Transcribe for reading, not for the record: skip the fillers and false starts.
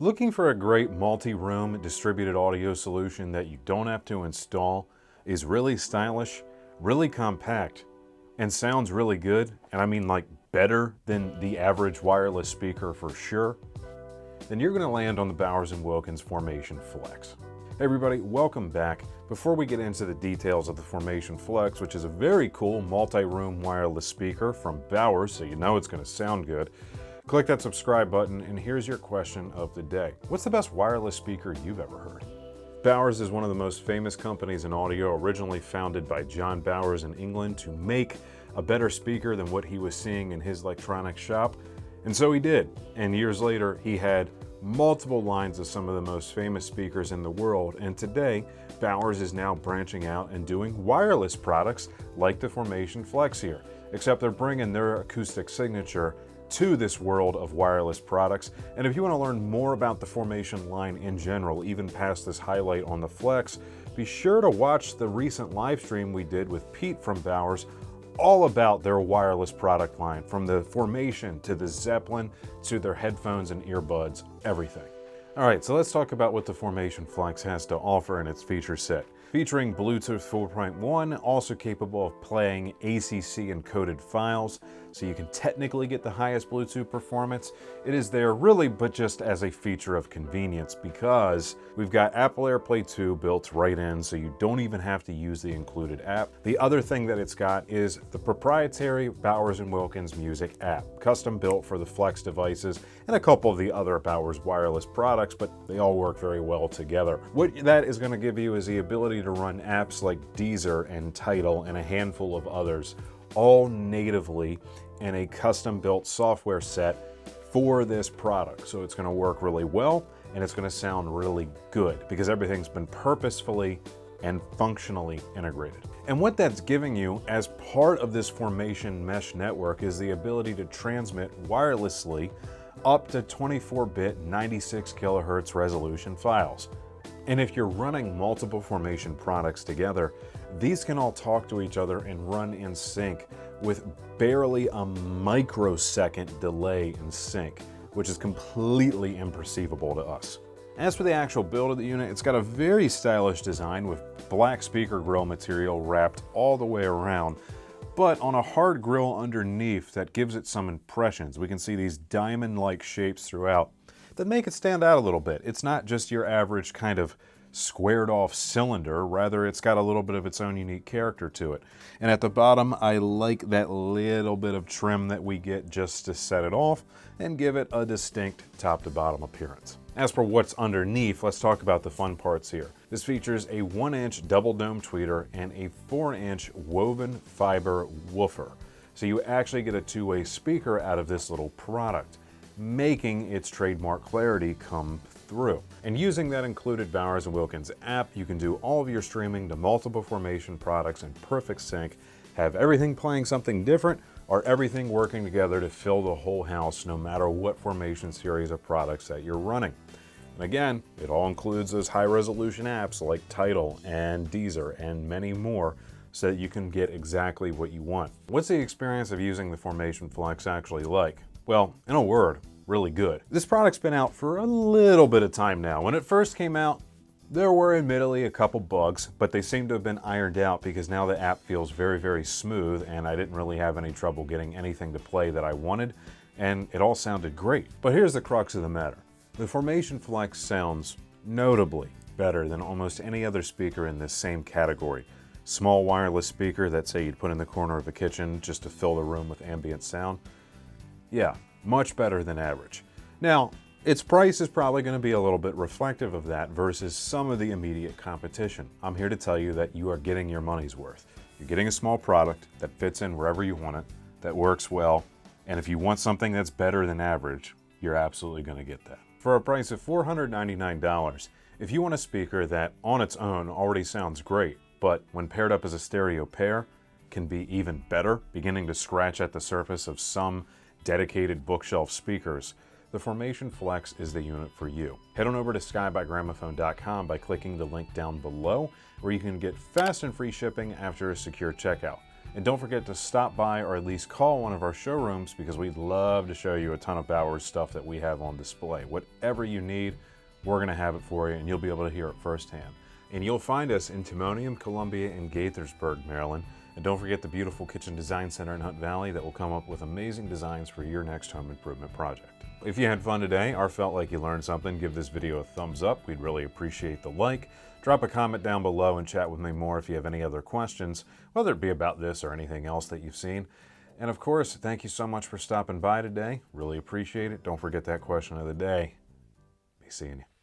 Looking for a great multi-room distributed audio solution that you don't have to install, is really stylish, really compact, and sounds really good, and I mean like better than the average wireless speaker for sure, then you're going to land on the Bowers Wilkins Formation Flex. Hey everybody, welcome back. Before we get into the details of the Formation Flex, which is a very cool multi-room wireless speaker from Bowers, so you know it's going to sound good, click that subscribe button, and here's your question of the day. What's the best wireless speaker you've ever heard? Bowers is one of the most famous companies in audio, originally founded by John Bowers in England to make a better speaker than what he was seeing in his electronics shop. And so he did. And years later, he had multiple lines of some of the most famous speakers in the world. And today, Bowers is now branching out and doing wireless products like the Formation Flex here, except they're bringing their acoustic signature to this world of wireless products. And if you want to learn more about the Formation line in general, even past this highlight on the Flex, be sure to watch the recent live stream we did with Pete from Bowers, all about their wireless product line, from the Formation to the Zeppelin to their headphones and earbuds, everything. All right, so let's talk about what the Formation Flex has to offer in its feature set. Featuring Bluetooth 4.1, also capable of playing ACC encoded files, so you can technically get the highest Bluetooth performance. It is there really, but just as a feature of convenience, because we've got Apple AirPlay 2 built right in, so you don't even have to use the included app. The other thing that it's got is the proprietary Bowers & Wilkins Music app, custom built for the Flex devices and a couple of the other Bowers wireless products, but they all work very well together. What that is going to give you is the ability to run apps like Deezer and Tidal and a handful of others, all natively in a custom-built software set for this product. So it's going to work really well, and it's going to sound really good because everything's been purposefully and functionally integrated. And what that's giving you as part of this Formation mesh network is the ability to transmit wirelessly up to 24-bit 96 kilohertz resolution files. And if you're running multiple Formation products together, these can all talk to each other and run in sync with barely a microsecond delay in sync, which is completely imperceivable to us. As for the actual build of the unit, it's got a very stylish design with black speaker grill material wrapped all the way around, but on a hard grill underneath that gives it some impressions. We can see these diamond-like shapes throughout that make it stand out a little bit. It's not just your average kind of squared off cylinder, rather it's got a little bit of its own unique character to it. And at the bottom, I like that little bit of trim that we get just to set it off and give it a distinct top to bottom appearance. As for what's underneath, let's talk about the fun parts here. This features a 1-inch double dome tweeter and a 4-inch woven fiber woofer. So you actually get a two-way speaker out of this little product, making its trademark clarity come through. And using that included Bowers & Wilkins app, you can do all of your streaming to multiple Formation products in perfect sync, have everything playing something different, or everything working together to fill the whole house no matter what Formation series of products that you're running. And again, it all includes those high-resolution apps like Tidal and Deezer and many more, so that you can get exactly what you want. What's the experience of using the Formation Flex actually like? Well, in a word, really good. This product's been out for a little bit of time now. When it first came out, there were admittedly a couple bugs, but they seem to have been ironed out because now the app feels very, very smooth, and I didn't really have any trouble getting anything to play that I wanted, and it all sounded great. But here's the crux of the matter. The Formation Flex sounds notably better than almost any other speaker in this same category. Small wireless speaker that, say, you'd put in the corner of a kitchen just to fill the room with ambient sound. Yeah, much better than average. Now, its price is probably going to be a little bit reflective of that versus some of the immediate competition. I'm here to tell you that you are getting your money's worth. You're getting a small product that fits in wherever you want it, that works well, and if you want something that's better than average, you're absolutely going to get that. For a price of $499, if you want a speaker that on its own already sounds great, but when paired up as a stereo pair, can be even better, beginning to scratch at the surface of some dedicated bookshelf speakers, the Formation Flex is the unit for you. Head on over to skybygramophone.com by clicking the link down below, where you can get fast and free shipping after a secure checkout. And don't forget to stop by or at least call one of our showrooms because we'd love to show you a ton of Bowers stuff that we have on display. Whatever you need, we're going to have it for you and you'll be able to hear it firsthand. And you'll find us in Timonium, Columbia, and Gaithersburg, Maryland. And don't forget the beautiful Kitchen Design Center in Hunt Valley that will come up with amazing designs for your next home improvement project. If you had fun today or felt like you learned something, give this video a thumbs up. We'd really appreciate the like. Drop a comment down below and chat with me more if you have any other questions, whether it be about this or anything else that you've seen. And of course, thank you so much for stopping by today. Really appreciate it. Don't forget that question of the day. Be seeing you.